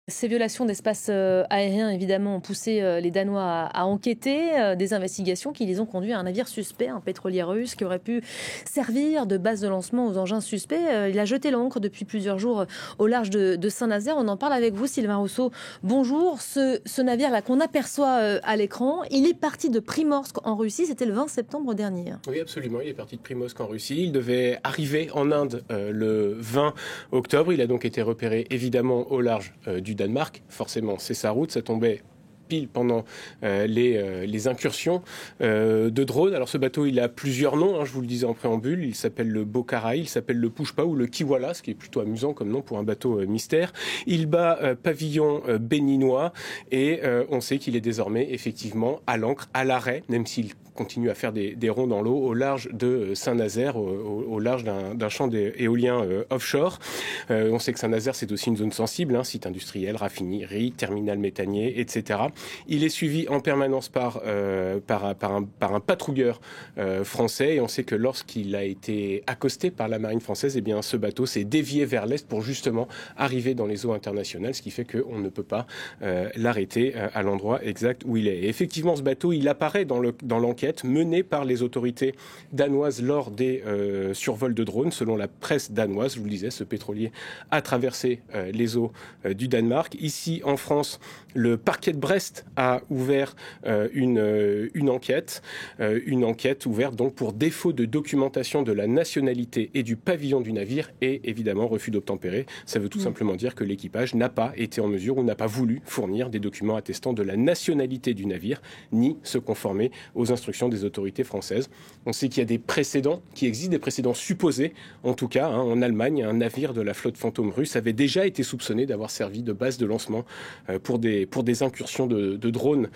Ces violations d'espace aérien, évidemment, ont poussé les Danois à enquêter. Des investigations qui les ont conduits à un navire suspect, un pétrolier russe, qui aurait pu servir de base de lancement aux engins suspects. Il a jeté l'ancre depuis plusieurs jours au large de Saint-Nazaire. On en parle avec vous, Sylvain Rousseau. Bonjour. Ce navire-là qu'on aperçoit à l'écran, il est parti de Primorsk en Russie. C'était le 20 septembre dernier. Oui, absolument. Il est parti de Primorsk en Russie. Il devait arriver en Inde le 20 octobre. Il a donc été repéré, évidemment, au large du Danemark. Forcément, c'est sa route. Ça tombait pile pendant les incursions de drones. Alors ce bateau, il a plusieurs noms, je vous le disais en préambule. Il s'appelle le Bokhara, il s'appelle le Pushpa ou le Kiwala, ce qui est plutôt amusant comme nom pour un bateau mystère. Il bat pavillon béninois et on sait qu'il est désormais effectivement à l'ancre, à l'arrêt, même s'il continue à faire des ronds dans l'eau au large de Saint-Nazaire, au large d'un champ éolien offshore. On sait que Saint-Nazaire, c'est aussi une zone sensible, site industriel, raffinerie, terminal méthanier, etc. Il est suivi en permanence par un patrouilleur français et on sait que lorsqu'il a été accosté par la marine française, eh bien, ce bateau s'est dévié vers l'est pour justement arriver dans les eaux internationales, ce qui fait qu'on ne peut pas l'arrêter à l'endroit exact où il est. Et effectivement, ce bateau, il apparaît dans l'enquête menée par les autorités danoises lors des survols de drones. Selon la presse danoise, je vous le disais, ce pétrolier a traversé les eaux du Danemark. Ici, en France, le parquet de Brest a ouvert une enquête ouverte donc pour défaut de documentation de la nationalité et du pavillon du navire et évidemment refus d'obtempérer. Ça veut tout simplement dire que l'équipage n'a pas été en mesure ou n'a pas voulu fournir des documents attestant de la nationalité du navire ni se conformer aux instructions des autorités françaises. On sait qu'il y a des précédents, qui existent des précédents supposés, en tout cas en Allemagne, un navire de la flotte fantôme russe avait déjà été soupçonné d'avoir servi de base de lancement pour des incursions de drones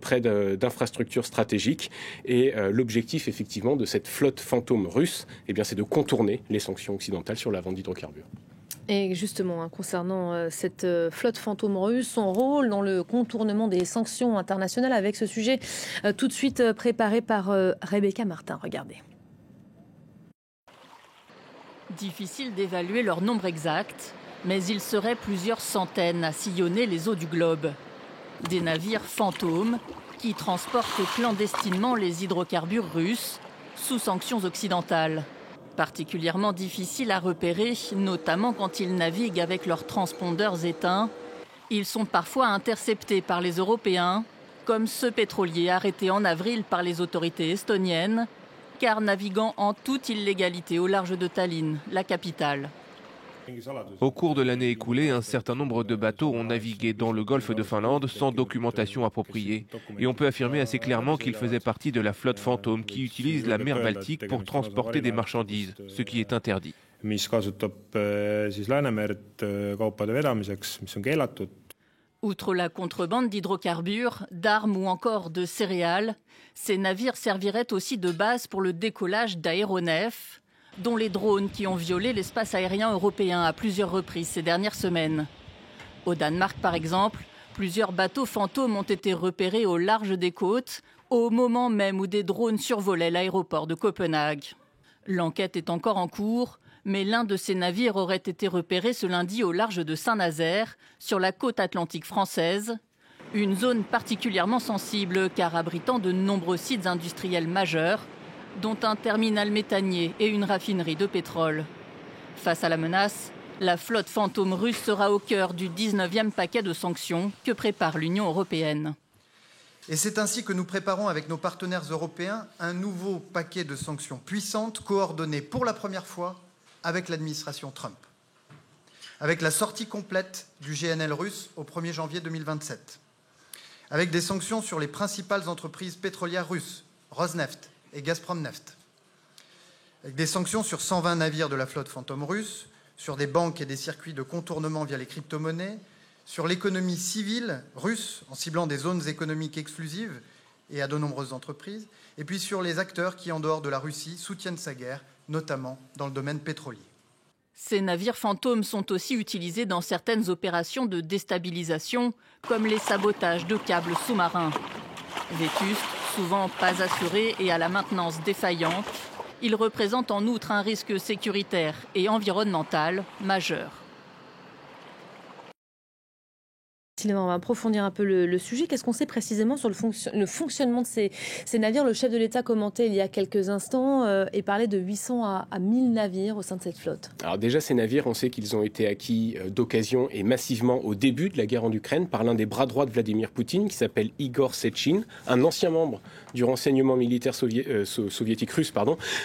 près d'infrastructures stratégiques. Et l'objectif, effectivement, de cette flotte fantôme russe, eh bien, c'est de contourner les sanctions occidentales sur la vente d'hydrocarbures. Et justement, concernant cette flotte fantôme russe, son rôle dans le contournement des sanctions internationales, avec ce sujet tout de suite préparé par Rebecca Martin. Regardez. Difficile d'évaluer leur nombre exact, mais il serait plusieurs centaines à sillonner les eaux du globe. Des navires fantômes qui transportent clandestinement les hydrocarbures russes sous sanctions occidentales. Particulièrement difficiles à repérer, notamment quand ils naviguent avec leurs transpondeurs éteints. Ils sont parfois interceptés par les Européens, comme ce pétrolier arrêté en avril par les autorités estoniennes, car naviguant en toute illégalité au large de Tallinn, la capitale. Au cours de l'année écoulée, un certain nombre de bateaux ont navigué dans le golfe de Finlande sans documentation appropriée. Et on peut affirmer assez clairement qu'ils faisaient partie de la flotte fantôme qui utilise la mer Baltique pour transporter des marchandises, ce qui est interdit. Outre la contrebande d'hydrocarbures, d'armes ou encore de céréales, ces navires serviraient aussi de base pour le décollage d'aéronefs, dont les drones qui ont violé l'espace aérien européen à plusieurs reprises ces dernières semaines. Au Danemark, par exemple, plusieurs bateaux fantômes ont été repérés au large des côtes, au moment même où des drones survolaient l'aéroport de Copenhague. L'enquête est encore en cours, mais l'un de ces navires aurait été repéré ce lundi au large de Saint-Nazaire, sur la côte atlantique française, une zone particulièrement sensible car abritant de nombreux sites industriels majeurs, dont un terminal méthanier et une raffinerie de pétrole. Face à la menace, la flotte fantôme russe sera au cœur du 19e paquet de sanctions que prépare l'Union européenne. Et c'est ainsi que nous préparons avec nos partenaires européens un nouveau paquet de sanctions puissantes, coordonnées pour la première fois avec l'administration Trump, avec la sortie complète du GNL russe au 1er janvier 2027, avec des sanctions sur les principales entreprises pétrolières russes, Rosneft et Gazprom Neft, avec des sanctions sur 120 navires de la flotte fantôme russe, sur des banques et des circuits de contournement via les crypto-monnaies, sur l'économie civile russe en ciblant des zones économiques exclusives et à de nombreuses entreprises, et puis sur les acteurs qui, en dehors de la Russie, soutiennent sa guerre, notamment dans le domaine pétrolier. Ces navires fantômes sont aussi utilisés dans certaines opérations de déstabilisation, comme les sabotages de câbles sous-marins. Vétustes, souvent pas assurés et à la maintenance défaillante, ils représentent en outre un risque sécuritaire et environnemental majeur. Sylvain, on va approfondir un peu le sujet. Qu'est-ce qu'on sait précisément sur le fonctionnement de ces navires? Le chef de l'État commentait il y a quelques instants et parlait de 800 à 1000 navires au sein de cette flotte. Alors déjà, ces navires, on sait qu'ils ont été acquis d'occasion et massivement au début de la guerre en Ukraine par l'un des bras droits de Vladimir Poutine, qui s'appelle Igor Sechin, un ancien membre du renseignement militaire soviétique russe,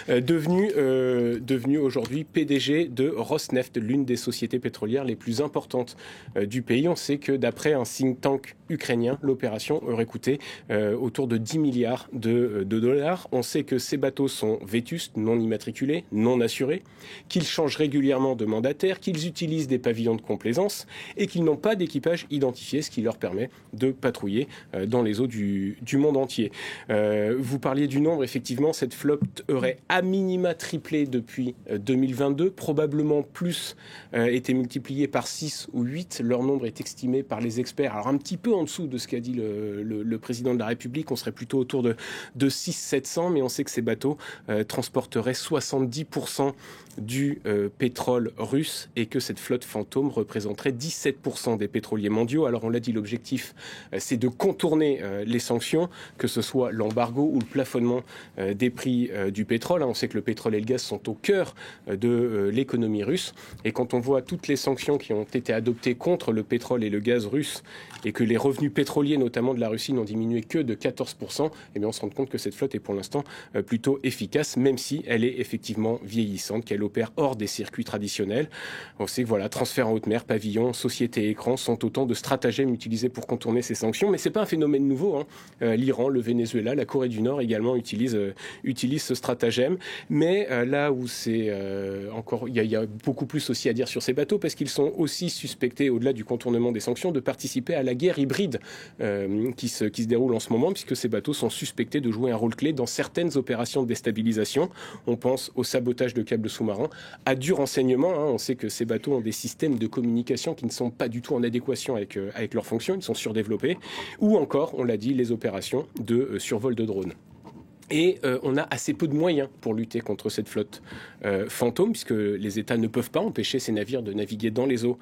devenu aujourd'hui PDG de Rosneft, l'une des sociétés pétrolières les plus importantes du pays. On sait que d'après un think tank ukrainien, l'opération aurait coûté autour de 10 milliards de dollars. On sait que ces bateaux sont vétustes, non immatriculés, non assurés, qu'ils changent régulièrement de mandataire, qu'ils utilisent des pavillons de complaisance et qu'ils n'ont pas d'équipage identifié, ce qui leur permet de patrouiller dans les eaux du monde entier. Vous parliez du nombre, effectivement, cette flotte aurait à minima triplé depuis 2022, probablement plus été multiplié par 6 ou 8. Leur nombre est estimé par les experts, alors un petit peu en dessous de ce qu'a dit le président de la République, on serait plutôt autour de 600-700, mais on sait que ces bateaux transporteraient 70% du pétrole russe et que cette flotte fantôme représenterait 17% des pétroliers mondiaux. Alors on l'a dit, l'objectif c'est de contourner les sanctions, que ce soit l'embargo ou le plafonnement des prix du pétrole. On sait que le pétrole et le gaz sont au cœur de l'économie russe et quand on voit toutes les sanctions qui ont été adoptées contre le pétrole et le gaz russe et que les revenus pétroliers notamment de la Russie n'ont diminué que de 14%, eh bien on se rend compte que cette flotte est pour l'instant plutôt efficace, même si elle est effectivement vieillissante, qu'elle opère hors des circuits traditionnels. On sait que voilà, transfert en haute mer, pavillon, société écran sont autant de stratagèmes utilisés pour contourner ces sanctions, mais c'est pas un phénomène nouveau. L'Iran, le Venezuela, la Corée du Nord également utilisent ce stratagème, mais là où c'est encore, il y a beaucoup plus aussi à dire sur ces bateaux parce qu'ils sont aussi suspectés, au-delà du contournement des sanctions, de participer à la guerre hybride qui se déroule en ce moment, puisque ces bateaux sont suspectés de jouer un rôle clé dans certaines opérations de déstabilisation. On pense au sabotage de câbles sous-marins, à du renseignement. On sait que ces bateaux ont des systèmes de communication qui ne sont pas du tout en adéquation avec leurs fonctions, ils sont surdéveloppés, ou encore, on l'a dit, les opérations de survol de drones. Et on a assez peu de moyens pour lutter contre cette flotte fantôme, puisque les États ne peuvent pas empêcher ces navires de naviguer dans les eaux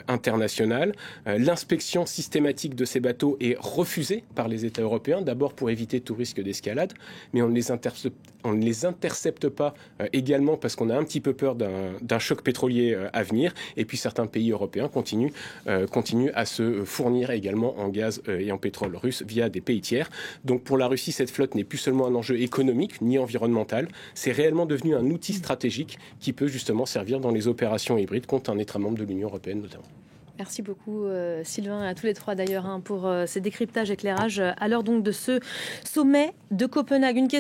internationales. L'inspection systématique de ces bateaux est refusée par les États européens, d'abord pour éviter tout risque d'escalade, mais on ne les intercepte pas également parce qu'on a un petit peu peur d'un choc pétrolier à venir. Et puis certains pays européens continuent à se fournir également en gaz et en pétrole russe via des pays tiers. Donc pour la Russie, cette flotte n'est plus seulement un enjeu économique ni environnemental, c'est réellement devenu un outil stratégique qui peut justement servir dans les opérations hybrides contre un État membre de l'Union européenne notamment. Merci beaucoup Sylvain et à tous les trois d'ailleurs pour ces décryptages, éclairages à l'heure donc de ce sommet de Copenhague. Une question